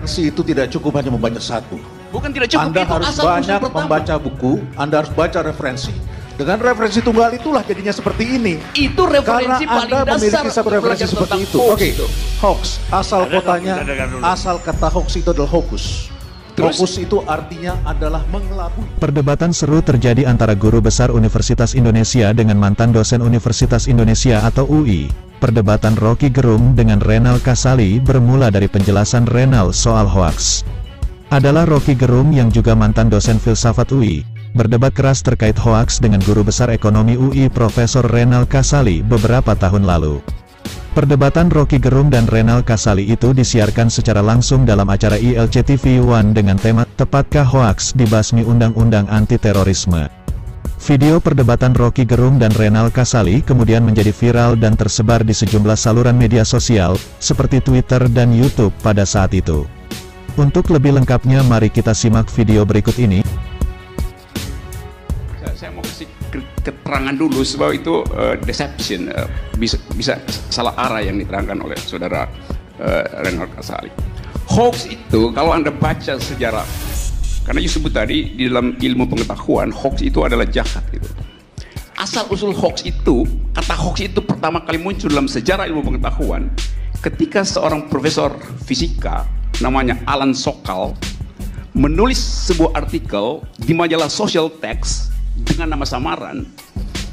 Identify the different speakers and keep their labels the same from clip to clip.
Speaker 1: referensi itu tidak cukup hanya membaca satu.
Speaker 2: Bukan tidak cukup,
Speaker 1: Anda
Speaker 2: itu
Speaker 1: harus
Speaker 2: asal
Speaker 1: banyak
Speaker 2: usul pertama.
Speaker 1: membaca buku, Anda harus baca referensi. Dengan referensi tunggal itulah jadinya seperti ini.
Speaker 2: Itu
Speaker 1: Karena
Speaker 2: referensi paling
Speaker 1: Anda
Speaker 2: dasar
Speaker 1: memiliki satu
Speaker 2: untuk
Speaker 1: referensi
Speaker 2: belajar
Speaker 1: seperti
Speaker 2: tentang
Speaker 1: itu.
Speaker 2: hoax
Speaker 1: Oke,
Speaker 2: itu.
Speaker 1: hoax, asal kotanya,
Speaker 3: kita dengar dulu.
Speaker 1: asal kata hoax itu adalah hokus.
Speaker 2: Terus?
Speaker 1: Hokus itu artinya adalah mengelabui.
Speaker 4: Perdebatan seru terjadi antara guru besar Universitas Indonesia dengan mantan dosen Universitas Indonesia atau UI. Perdebatan Rocky Gerung dengan Renal Kasali bermula dari penjelasan Renal soal hoaks. Adalah Rocky Gerung yang juga mantan dosen filsafat UI, berdebat keras terkait hoaks dengan guru besar ekonomi UI Profesor Renal Kasali beberapa tahun lalu. Perdebatan Rocky Gerung dan Renal Kasali itu disiarkan secara langsung dalam acara ILC-TV1 dengan tema "Tepatkah Hoaks Dibasmi Undang-Undang Anti-Terorisme?". Video perdebatan Rocky Gerung dan Renal Kasali kemudian menjadi viral dan tersebar di sejumlah saluran media sosial, seperti Twitter dan YouTube pada saat itu. Untuk lebih lengkapnya mari kita simak video berikut ini.
Speaker 2: Saya mau kasih keterangan dulu sebab itu deception, bisa salah arah yang diterangkan oleh saudara Renal Kasali. Hoax itu kalau Anda baca sejarah, karena disebut tadi di dalam ilmu pengetahuan hoax itu adalah jahat gitu. Asal usul hoax itu, kata hoax itu pertama kali muncul dalam sejarah ilmu pengetahuan ketika seorang profesor fisika namanya Alan Sokal menulis sebuah artikel di majalah Social Text dengan nama samaran,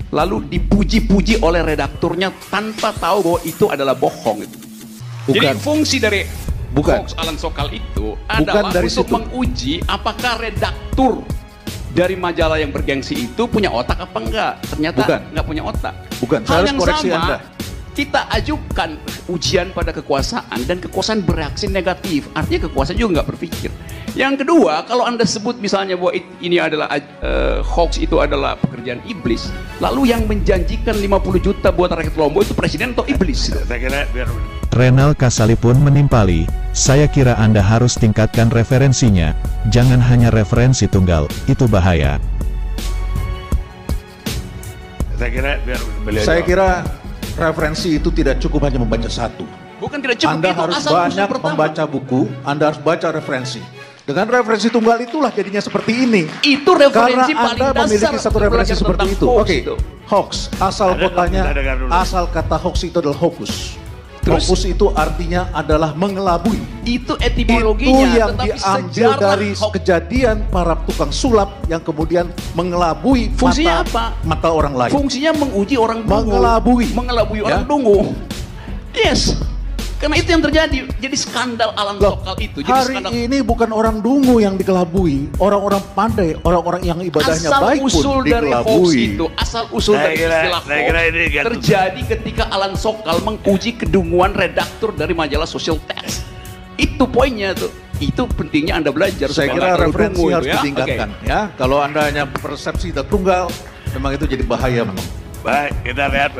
Speaker 2: lalu dipuji-puji oleh redakturnya tanpa tahu bahwa itu adalah bohong. Jadi fungsi dari hoax Alan Sokal itu adalah untuk menguji apakah redaktur dari majalah yang bergengsi itu punya otak apa enggak. Ternyata nggak punya otak. Hal yang sama, kita ajukan ujian pada kekuasaan dan kekuasaan bereaksi negatif, artinya kekuasaan juga nggak berpikir. Yang kedua, kalau Anda sebut misalnya bahwa ini adalah hoax, itu adalah pekerjaan iblis, lalu yang menjanjikan 50 juta buat rakyat Lombok itu presiden atau iblis?
Speaker 3: Saya kira biar
Speaker 4: Renal Kasali pun menimpali, saya kira Anda harus tingkatkan referensinya, jangan hanya referensi tunggal, itu bahaya.
Speaker 1: Saya kira referensi itu tidak cukup hanya membaca satu.
Speaker 2: Bukan tidak cukup,
Speaker 1: Anda
Speaker 2: itu
Speaker 1: harus
Speaker 2: asal usul
Speaker 1: banyak
Speaker 2: pertama.
Speaker 1: membaca buku, Anda harus baca referensi. Dengan referensi tunggal itulah jadinya seperti ini.
Speaker 2: Itu referensi
Speaker 1: Karena
Speaker 2: paling
Speaker 1: Anda
Speaker 2: dasar
Speaker 1: memiliki satu
Speaker 2: untuk
Speaker 1: referensi
Speaker 2: belajar
Speaker 1: seperti
Speaker 2: tentang
Speaker 1: itu.
Speaker 2: hoax
Speaker 1: Oke,
Speaker 2: itu.
Speaker 1: hoax, asal kotanya,
Speaker 3: kita dengar dulu.
Speaker 1: asal kata hoax itu adalah hokus.
Speaker 2: Terus?
Speaker 1: Hokus itu artinya adalah mengelabui.
Speaker 2: Itu
Speaker 1: Itu
Speaker 2: etimologinya,
Speaker 1: yang
Speaker 2: tetapi
Speaker 1: diambil
Speaker 2: sejarah
Speaker 1: dari
Speaker 2: hoax.
Speaker 1: kejadian para tukang sulap yang kemudian mengelabui
Speaker 2: Fungsinya
Speaker 1: mata orang lain.
Speaker 2: Fungsinya menguji orang dungu. Mengelabui orang
Speaker 1: Ya.
Speaker 2: dungu. Yes. Karena itu yang terjadi. Jadi skandal Alan Sokal itu. Jadi
Speaker 1: Hari
Speaker 2: skandal.
Speaker 1: ini bukan orang dungu yang dikelabui, orang-orang pandai, orang-orang yang ibadahnya
Speaker 2: Asal
Speaker 1: baik
Speaker 2: usul
Speaker 1: pun
Speaker 2: dari hoax
Speaker 1: dikelabui.
Speaker 2: itu, asal usul
Speaker 3: Saya
Speaker 2: dari
Speaker 3: kira-
Speaker 2: istilah
Speaker 3: saya kira ini
Speaker 2: hoax
Speaker 3: gantung.
Speaker 2: terjadi ketika Alan Sokal menguji kedunguan redaktur dari majalah Social Text. Itu poinnya tuh. Itu pentingnya Anda belajar.
Speaker 1: Saya
Speaker 2: supaya
Speaker 1: kira
Speaker 2: nggak terlalu
Speaker 1: referensi
Speaker 2: dungu
Speaker 1: harus
Speaker 2: itu, ya.
Speaker 1: ditingkatkan.
Speaker 2: Oke.
Speaker 1: Ya, kalau Anda hanya persepsi tunggal, memang itu jadi bahaya memang.
Speaker 3: baik, kita lihat.